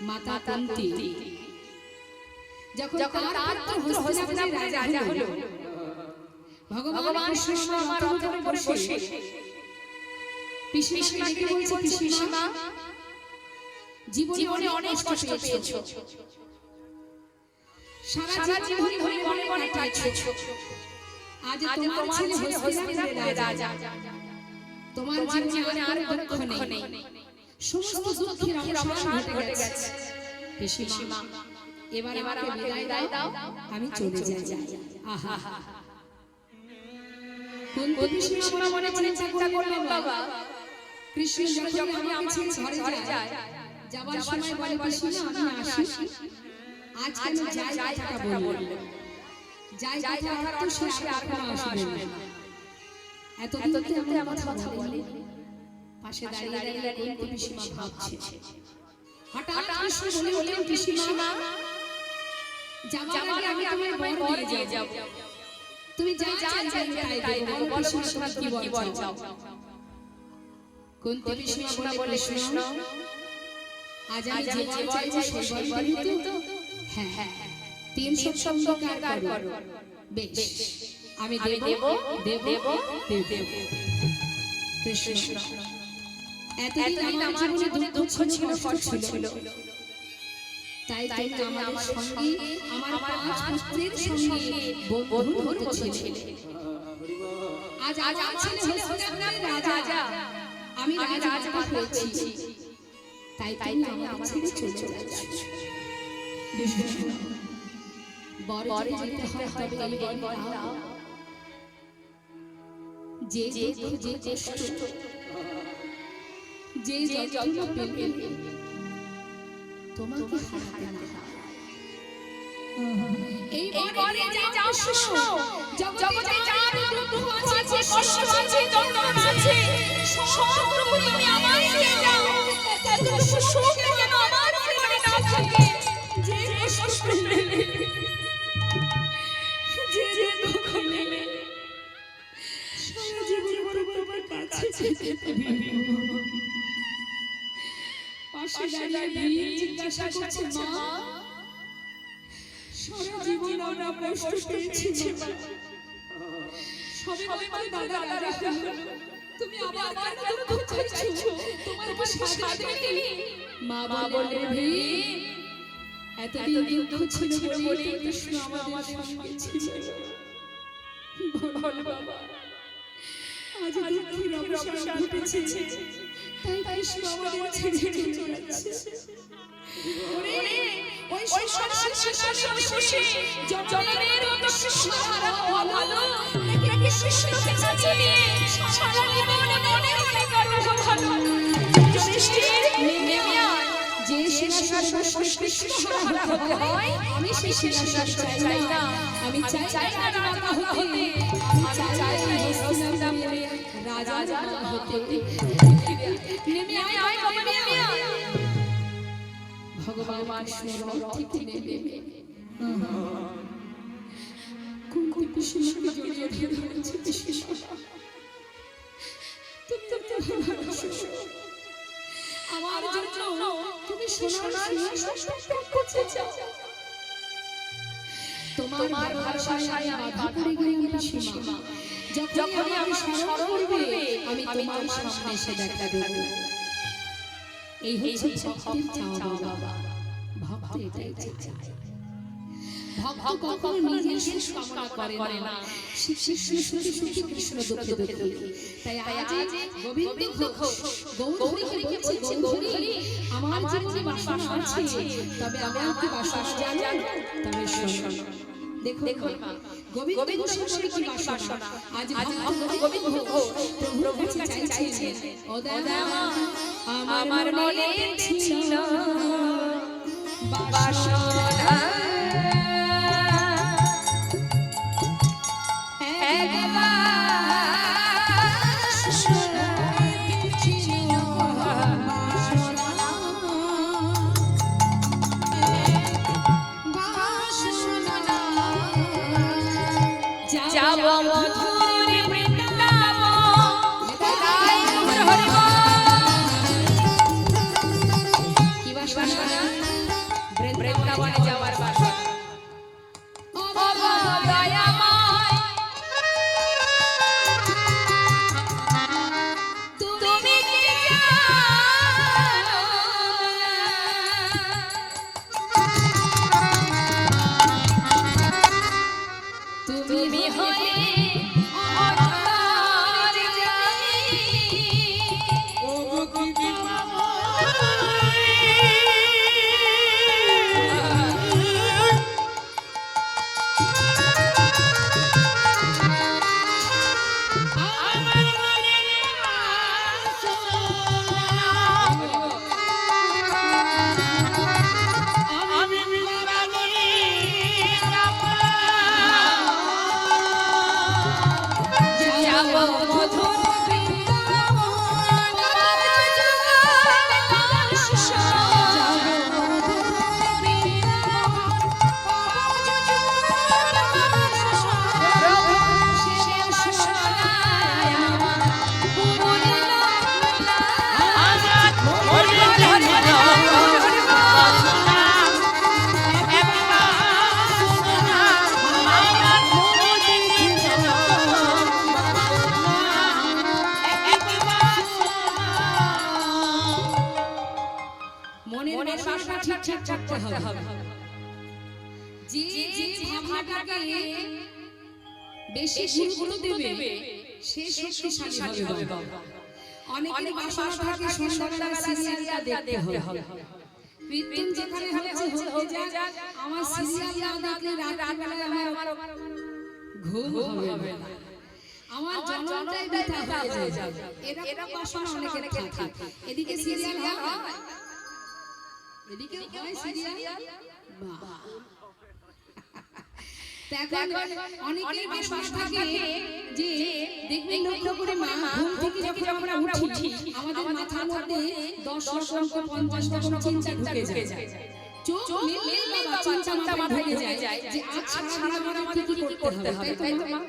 মাতা কুন্তি যখন তার পুত্র হস্তিনাপুরের রাজা হলো, ভগবান কৃষ্ণ আমার রথের উপরে বসে পিসিমাকে বলছে, পিসিমা জীবনে অনেক কষ্ট পেয়েছো, সারা জীবন ধরে মনে মনে কাঁদছো, আজ তোমার ছেলে হস্তিনাপুরের রাজা, তোমার জীবনে আর দুঃখ নেই, সমস্ত দুঃখের অবসান ঘটে গেছে। পিসিমা এবার আমাকে বিদায় দাও, আমি চলে যাই। আহা, কুন্তি পিসিমা মনে মনে চিন্তা করলেন, বাবা কৃষ্ণ যখন আমাকে ছেড়ে ঘরে যায়, যাবার সময় বলে, পিসিমা আমি আসি, আজ কেন যাই কথাটা বললেন, যাই কথা তো সে আর কখনো আসবে না, এতদিন তো আমার কথা বলে। পাশে দাঁড়িয়ে কুন্তি পিসিমা ভাবছে, হঠাৎ কৃষ্ণ বললেন, পিসিমা যাবার আগে আমি তোমায় বর দিয়ে যাব, তুমি যা চাই তাই দেব, বল পিসিমা কি বল চাও। কুন্তি পিসিমা বলে, কৃষ্ণ আজ আমি যে বর চাইছি সেই বর দিতে তো? হ্যাঁ, 300 সপ্তাহ করো, বেশ আমি দেব। কৃষ্ণ এতদিন আমার জীবনে দুঃখ ছিল, কষ্ট ছিল, তাই তুমি আমার সঙ্গে আমার 5 পুত্রের সঙ্গে বন্ধুর মতো ছিলে। আজ আমার ছেলে হস্তিনাপুরের রাজা, আমি রাজা হয়েছি, তাই তুমি আমার ছেড়ে চলে যাচ্ছ। বরে যেতে হয় তবে এই বর দাও, যে কষ্ট, যে যন্ত্রণা পেলে তোমাকে হারাতে না হয়, এই বরে যাও শোনো, জগতে যার দুঃখ আছে, কষ্ট আছে, যন্ত্রণা আছে, সবটুকু তুমি আমায় দিয়ে যাও, এতটুকু সুখ যেন আমার জীবনে না থাকে। যে কষ্ট পেলে, যে দুঃখ পেলে, সারা জীবন তোমার কাছে যেতে হবে। পাশে দাঁড়িয়ে জিজ্ঞাসা করছে, মা সারা জীবন আমরা কষ্ট পেয়েছি, সবে দাদা রাজা হলো, তুমি আবার দুঃখ চাইছো, তোমার কি শান্তি নেই? মা বলে, হে এতদিন দুঃখ ছিল বলে কৃষ্ণ আমাদের সঙ্গে ছিল, বল বাবা আজ দুঃখের অবসান ঘটেছে, তাই কৃষ্ণ আমাদের ছেড়ে চলে যাচ্ছে। ওই সোনার সিংহাসনে বসে জননীর মতো কৃষ্ণ হারানো ভালো, নাকি কৃষ্ণকে কাছে নিয়ে সারা জীবন মনে মনে কাটানো ভালো? যুধিষ্ঠির নেমিয়া যে সিংহাসনে বসে কৃষ্ণ হারানো হয়, আমি সেই সিংহাসন চাই না, আমি চাই না রাজা হতে, আমি চাই হস্তিনাপুরের রাজা হতে। নেমিয়া আয় বাবা, নেমিয়া। ভগবান কৃষ্ণ রথ থেকে নেমে কুন্তি পিসিমাকে জড়িয়ে ধরেছে, পিসিমা তুমি ভালোবাসো, আমার জন্য তুমি সোনার সিংহাসন ত্যাগ করতে চাও, তোমার ভালোবাসায় আমি বাধা পড়ে গেলাম পিসিমা, যখন আমি স্মরণ করবে আমি তোমার সামনে এসে দেখা দেব। এই হচ্ছে ভক্তের চাওয়া বাবা, ভক্ত এটাই চায়। ভক্ত কখনো নিজের সুখ কামনা করে না, কৃষ্ণ সুখে সুখে কৃষ্ণ দুঃখে দুঃখে। তাই আজ গোবিন্দ ঘোষ গৌরহরিকে বলছে, গৌরহরি আমার জীবনে বাসনা আছে, তবে আমার কি বাসনা জানেন? তবে শোনো, দেখো গোবিন্দ ঘোষের কি বাসনা, আজ গোবিন্দ ঘোষ প্রভুর কাছে চাইছেন, ও দাদা আমার মনে ছিল বাসনা, কি বাসনা? বৃন্দাবনে যাওয়ার বাসনা। বেশি গুরুত্ব দেবে সে শক্তিশালী হবে বাবা। অনেকের বাসনা থাকে সন্ধ্যাবেলা সিরিয়ালটা দেখতে হবে। কীর্তন যেখানে হচ্ছে যাক, আমার সিরিয়াল না দেখলে রাতবেলায় আমার ঘুম হবে না, আমার জন্মটাই বৃথা হয়ে যাবে। এরকম বাসনা অনেকের থাকে। এদিকে সিরিয়াল হয়, এদিকে হয় সিরিয়াল। বাহ, অনেকের বাসনা থাকে যে দেখবেন লক্ষ্য করে মা ঘুম থেকে যখন আমরা উঠি আমাদের মাথার মধ্যে 10 লক্ষ 50 লক্ষ চিন্তা ঢুকে যায়। চোখ মেলে বাবা চিন্তা মাথায় ঢুকে যায় যে আজ সারা দিন আমাদের কি করতে হবে, তাই তো মা?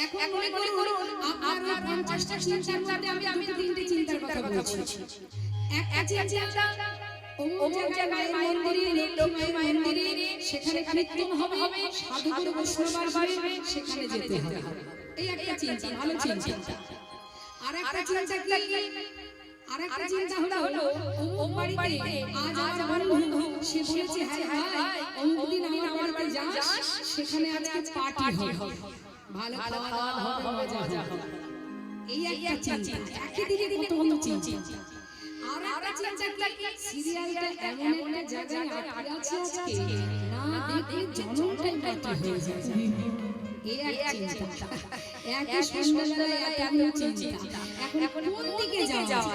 এখন মনে করুন আপনার 50টা চিন্তার মধ্যে আমি 2-3টে চিন্তার কথা বলছি। একটা চিন্তা অমুক জায়গায় মন্দিরে, লক্ষ্মী মায়ের মন্দিরে, সেখানে কীর্তন হবে, সাধুগুরু বৈষ্ণব আসবে, সেখানে যেতে হবে। এই একটা চিন্তা, ভালো চিন্তা। আরেকটা চিন্তা কি? আরেকটা চিন্তা হলো অমুক বাড়িতে আজ আমার বন্ধু সে বলেছে হ্যাঁ ভাই অমুক দিন আমার বাড়িতে যাস, সেখানে আজকে পার্টি হবে, ভালো খাওয়া হবে, মজা হবে। এই একটা চিন্তা, একই দিনে কত চিন্তা। আর একটা চিন্তা কি? সিরিয়ালটা এমন একটা জায়গায় আটকে আছে আজকে, না দেখলে জনমটাই মাটি হয়ে যাচ্ছে। এই একটা চিন্তা, একই সন্ধ্যাবেলায় এত চিন্তা। এখন কোন দিকে যাওয়া যায়?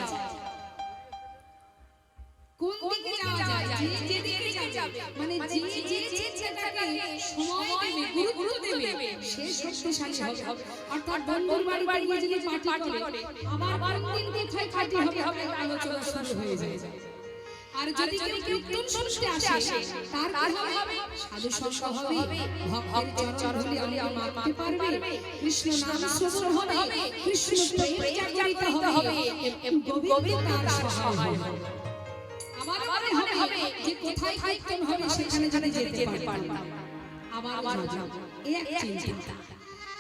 কোন দিকে যাওয়া যায়? যেদিকে যাবে, মানে যে চিন্তাটাকে সময় দেবে, গুরুত্ব দেবে, সে শক্তিশালী হবে। অর্থাৎ বন্ধুর বাড়িতে যদি পার্টি করে, আবার কোন দিন কোথায় পার্টি হবে আলোচনা শুরু হয়ে যায়। আর যদি কেউ কীর্তন শুনতে আসে, তার কি হবে? সাধু সঙ্গ হবে, ভক্তের চরণ ধুলি আমরা মাপতে পারবে, কৃষ্ণ নাম শ্রবণ হবে, কৃষ্ণ প্রেম জাগরিত হবে, গোবিন্দ তার সহায় হবে। আবার মনে হবে যে কোথায় কীর্তন হবে সেখানে যেতে পারবে, আবার যাব। এই এক চিন্তা।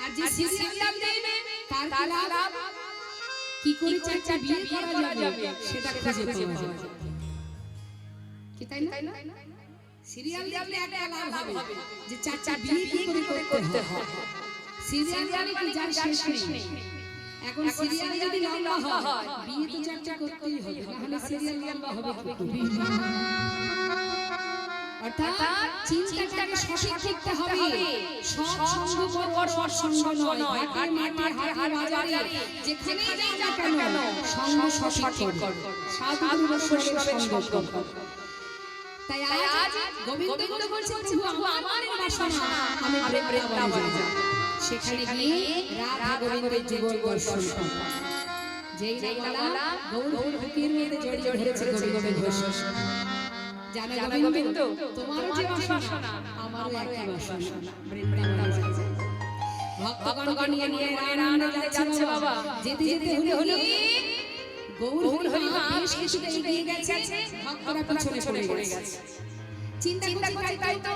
আর যে সিরিয়াল দেবে তার লাভ কি করে চাচা বিয়ে করা যাবে সেটা খুঁজে পাওয়া যাবে, কি তাই না? সিরিয়াল দেখলে একটা লাভ হবে যে চাচা বিয়ে কি করে করতে হয়। সিরিয়াল মানে যার শেষ নেই। এখন সিরিয়াল যদি লম্বা হয়, বিয়ে তো চাচা করতেই হবে, না হলে সিরিয়াল লম্বা হবে কি? অর্থাৎ চিন্তাটাকে সঠিক করতে হবে। সৎসঙ্গ কর, সৎসঙ্গ নয়। মাঠে বাজারে যেখানেই যাও না কেন সঙ্গ সঠিক কর, সাধু বৈষ্ণবের সঙ্গ কর। তাই আজ গোবিন্দ বলছেন প্রভু আমার বাসনা আমি বৃন্দাবনে যাব, সেখানে গিয়ে রাধা গোবিন্দের যুগল দর্শন করব। যেই বলা গৌর ভক্তির মধ্যে জড়িয়ে ধরেছে গোবিন্দের ঘোষ। জানো গোবিন্দ তোমারও যে বাসনা আমারও একই বাসনা, বৃন্দাবনে যাব। ভক্তগণ নিয়ে আনন্দে যাচ্ছে বাবা। যেতে যেতে হলো গৌর হরিমা বেশ কিছুটা এগিয়ে গেছে, ভক্তরা পিছনে পড়ে গেছে। চিন্তা করছি তাই তো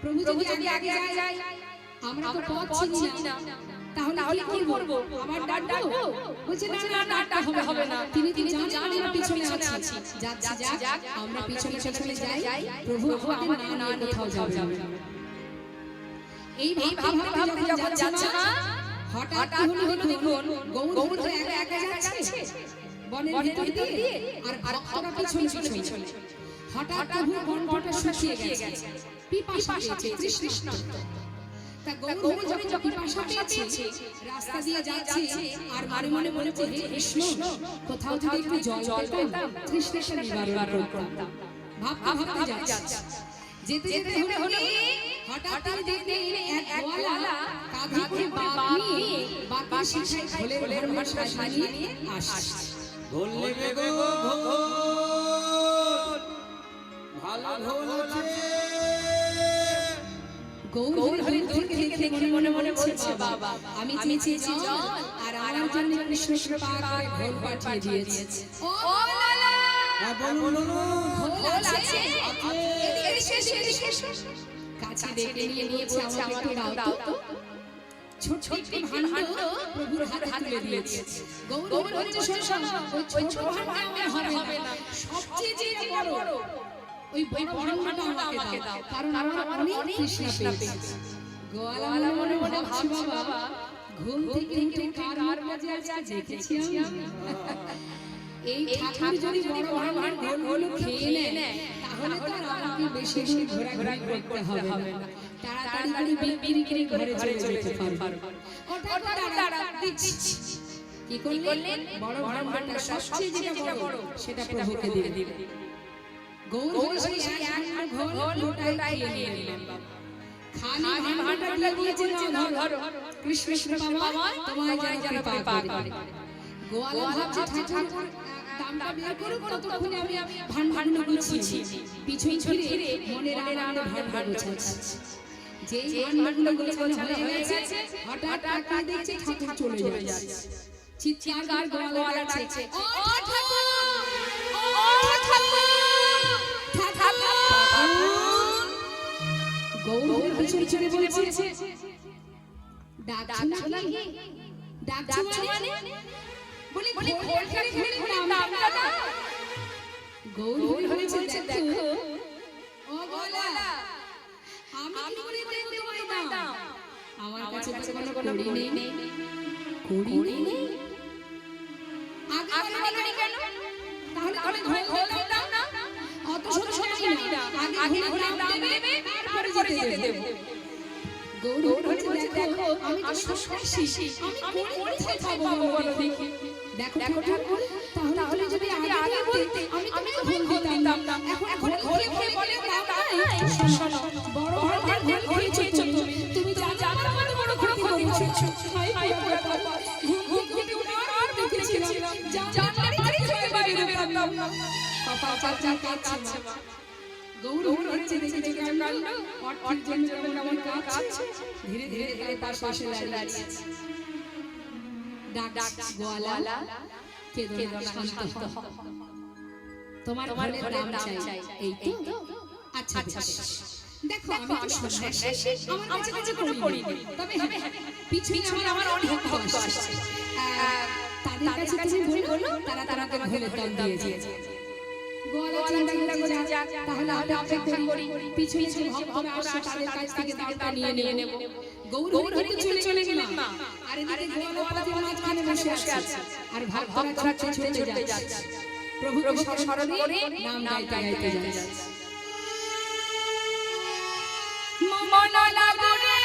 প্রভু যদি আগে যায় আমরা তো পথ চিনি না, তাহলে কি করব? আবার ডাকবো? বলছে না হবে না, তিনি জানেন আমরা পিছনে আছি, যাক আমরা পিছনে যাই, প্রভু আমাদের না কোথাও যাবে না। এই ভাবতে যখন যাচ্ছে না, হঠাৎ হলো দেখুন গৌর একা যাচ্ছে বনের ভিতর দিয়ে, আর ভক্তরা পিছনে। হঠাৎ প্রভুর কণ্ঠটা শুকিয়ে গেছে, পিপাসা পেয়েছে, তৃষ্ণার্ত। তা গৌর যখন পিপাসা পেয়েছে, রাস্তা দিয়ে যাচ্ছে আর মনে বলছে, হে কৃষ্ণ, কোথাও যদি একটু জল পেতাম, তৃষ্ণাটা নিবারণ করতাম। ভাবতে যাচ্ছে, যেতে হলো হঠাৎ দেখলেন এক গোয়ালা কাঁধে করে বাঘ নিয়ে বাঁকের শেষে ঘোলের ভাষা নিয়ে আসছে। বললে গো ভালো ঢোল আছে। গৌর হরি দেখে মনে বলছে, বাবা আমি চেয়েছি জল, আর আমার জন্য কৃষ্ণ পার করে ঘোল পাঠিয়ে দিয়েছে। ও লালা, বলুন ঘোল আছে, এদিকে এসো। কাছে ডেকে নিয়েছে, আমাকে দাও তো। ছোট ভাণ্ড প্রভুর হাতে তুলে দিয়েছে। গৌর বলছে, শোনো, ওই ছোট ভাণ্ড হবে না, সবচেয়ে যে বড় ওই বড় ভাণ্ডটা আমাকে দাও, কারণ আমার অনেক তৃষ্ণা পেয়েছে। গোয়ালা মনে ভাবছে, বাবা ঘুম থেকে উঠে কার মাঝে আজকে দেখেছি আমি। এই ঠাকুর যদি বড় ভাণ্ডগুলো খেয়ে নেয়, তাহলে তো আমাকে বেশি ঘোরাঘুরি করতে হবে না, তাড়াতাড়ি বিক্রি করে ঘরে যেতে পারবো। ওটা দাঁড়া দিচ্ছি। কি করলেন? বড় ভাণ্ডটা সবচেয়ে যেটা বড় সেটা প্রভুকে দিলেন। গৌর সেই এক ঘোল লোটায় খেয়ে নিলেন। খালি ভাণ্ডটা দিয়েছে, ধরো কৃষ্ণ বাবা তোমায় যেন কৃপা করে। গোয়ালা ভাবছে, ঠাকুর দামটা বের করুক, ততক্ষণে আমি ভাণ্ডগুলো গুছিয়ে পিছন ফিরে মনের আনন্দে ভাণ্ড গুছাচ্ছি। যেই ভাণ্ডগুলো গোছানো হয়ে গেছে, হঠাৎ তাকিয়ে দেখছে ঠাকুর চলে যাচ্ছে। চিৎকার গোয়ালা ডাকছে, ও ঠাকুর, ও ঠাকুর। গৌর পিছনে বলছে, ডাকছো নাকি? ডাকছো মানে? বলি ঘোল খেলে নামটা না। গৌর বলছে, দেখো ও গোয়ালা, আমি কি করে তোমায় দাও? আমার কাছে তো কোনো কড়ি নেই। কড়ি নেই? আগে বলনি কেন? তাহলে ঘোল দাও না। অত সময় জানি না, আগে ঘোল দাও দেবে, তারপরে যেতে দেব। গৌর বলছে, দেখো আমি তো সন্ন্যাসী, আমি কোথায় খাবো বলো দেখি। দেখো ঠাকুর, তাহলে যদি আগে বলতে আমি তোমাকে ঘোল দিতাম না। এখন ঘোল খেয়ে বলে দাও নাই। শোনো, বড় ঘোল খেয়েছো তুমি, জানো কত বড় ক্ষতি করেছো। হাই বাবা, ঘুম থেকে উঠার দেখেছিলাম, জানলারই থেকে বাইরে বেরোতাম না। পাপা চাচা কাছে মা। গৌর হচ্ছে দেখে কাণ্ড, অট জন্য কেমন কাছে, ধীরে ধীরে তার পাশে দাঁড়িয়ে ডাক গোয়ালা, কেঁদো না, শান্ত হও, তোমার ঘরের দাম চাই। এই তো আচ্ছা দেখো, আমি তো সন্ন্যাসী, আমার কাছে কোনো করি নেই, তবে পিছনে আমার অনেক ভক্ত আসছে, তাদের কাছে তুমি বলো, তারা ঘরের দাম দিয়ে দিয়েছে। গোয়ালা চিন্তা করে যাক, তাহলে অপেক্ষা করি, পিছনে ভক্তরা আসছে, তাদের কাছ থেকে দামটা নিয়ে নেব। গৌর হরিকে চলে গেলেন মা, আর এদিকে গোয়ালা পথের মাঝখানে বসে আছে, আর ভক্তরা ছুটে যাচ্ছে, প্রভুকে স্মরণ করে নাম গাইতে যাচ্ছে। মন লাগরে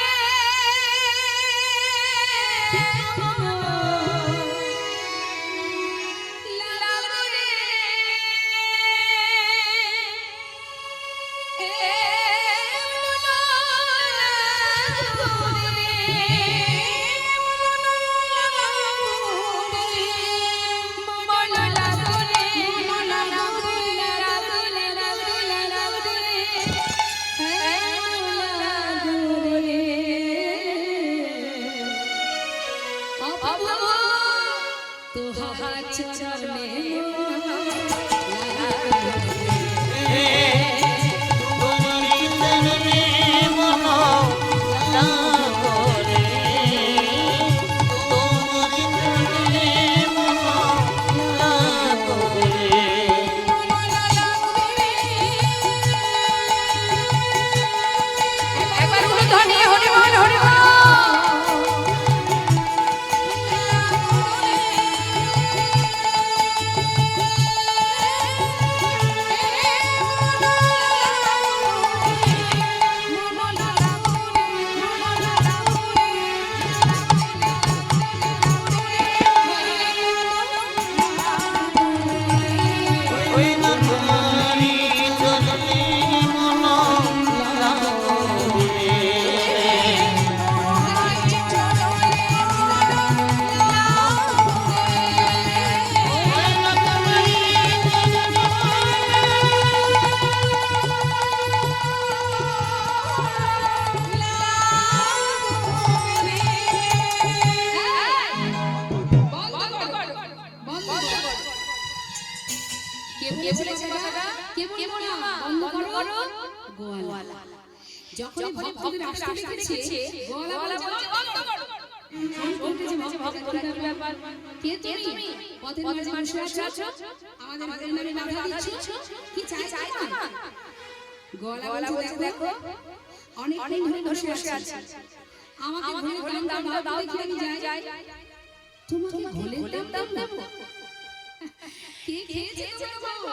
কে বললো মা বন্ধ করো গোয়ালা যখন ভক্তদের আসতে দেখেছে গোয়ালা বলছে বন্ধ করো ভক্তরা কি ব্যাপার কে তুমি পথের মাঝে বসে আছো আমাদের ভজনের নামে বাধা দিচ্ছ কি চাই না গোয়ালা বলছে দেখো অনেক ধরে বসে আছে আমাকে ঘোলের দামটা দাও দেখি আমি যাই তোমাকে ঘোলের দাম দেব কে খেয়েছে তোমাকে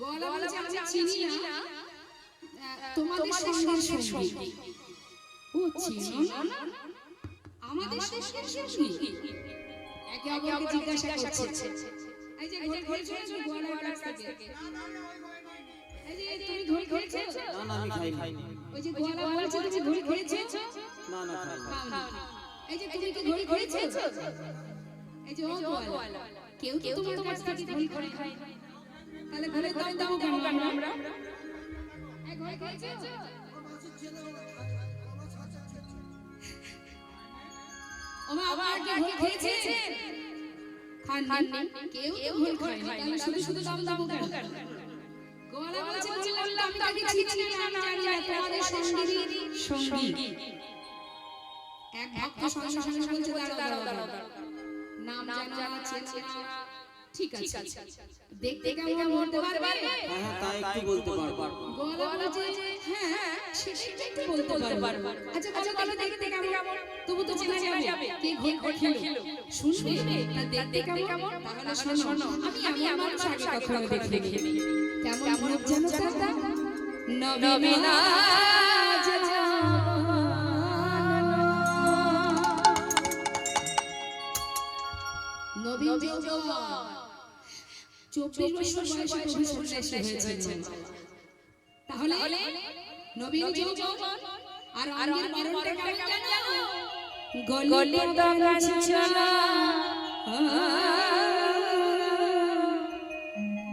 গোয়ালা বলছে আমি চিনি না তোমাদের সঙ্গের সঙ্গী ও চিনো না আমাদের সঙ্গের সঙ্গী একে অপরকে জিজ্ঞাসা করছে এই যে ঘোল খেয়েছো গোয়ালার কাছ থেকে এই যে তুমি ঘোল খেয়েছো না আমি খাইনি ওই যে গোয়ালা বলছে তুমি ঘোল খেয়েছো না খাইনি এই যে তুমি কি ঘোল খেয়েছো এই যে ও গোয়ালা কেউ তোমার কাছ থেকে ঘোল খায় তাহলে ঘোলের দাম দাও কেন আমরা এই ঘোল খেয়েছো ওমা আবার কি ঘোল খেয়েছেন খাননি কেউ ঘোল খায়নি তাহলে শুধু দাম কেন গোয়ালা বলছে বললাম আমি চিনি না আমি জানি না তোমাদের সঙ্গী এক ভক্ত সঙ্গে বলছে দাঁড়াও নাম জানা আছে ঠিক আছে দেখতে কেমন বলতে পারবে হ্যাঁ তাই একটু বলতে পারবো গোয়ালা বলছে হ্যাঁ সেটা একটু বলতে পারবো আচ্ছা বলো দেখতে কেমন তবু তো চেনা যাবে কে ঘোল খেলো শুনবে তা দেখতে কেমন তাহলে শোনো আমি আমার মানুষ আগে কখনো দেখিনি কেমন রূপ জানো তা নবীনা নবীন যৌবন 24 বছর বয়সে প্রভু সন্ন্যাসী হয়েছেন তাহলে নবীন যৌবন আর অঙ্গের মরণটা কেমন জানো গলিত কাঞ্চনা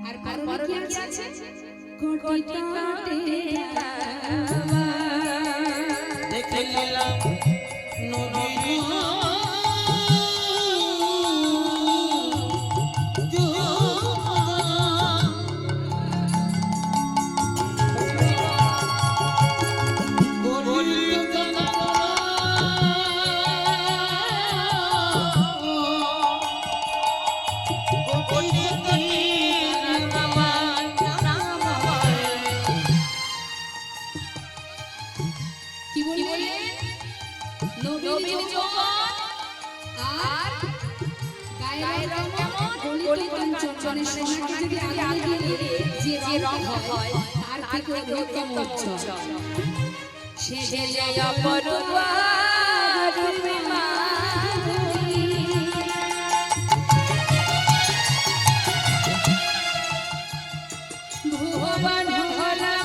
আর পরনে কি আছে কোটিতে দেখে নিলাম নবীন যে রং হয় তার থেকে উত্তম উজ্জ্বল সে যে অপরূপা রূপে মাধুরী ভুবন ভোলা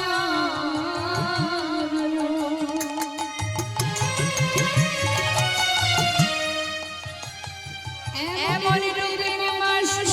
এমন রূপে মানুষ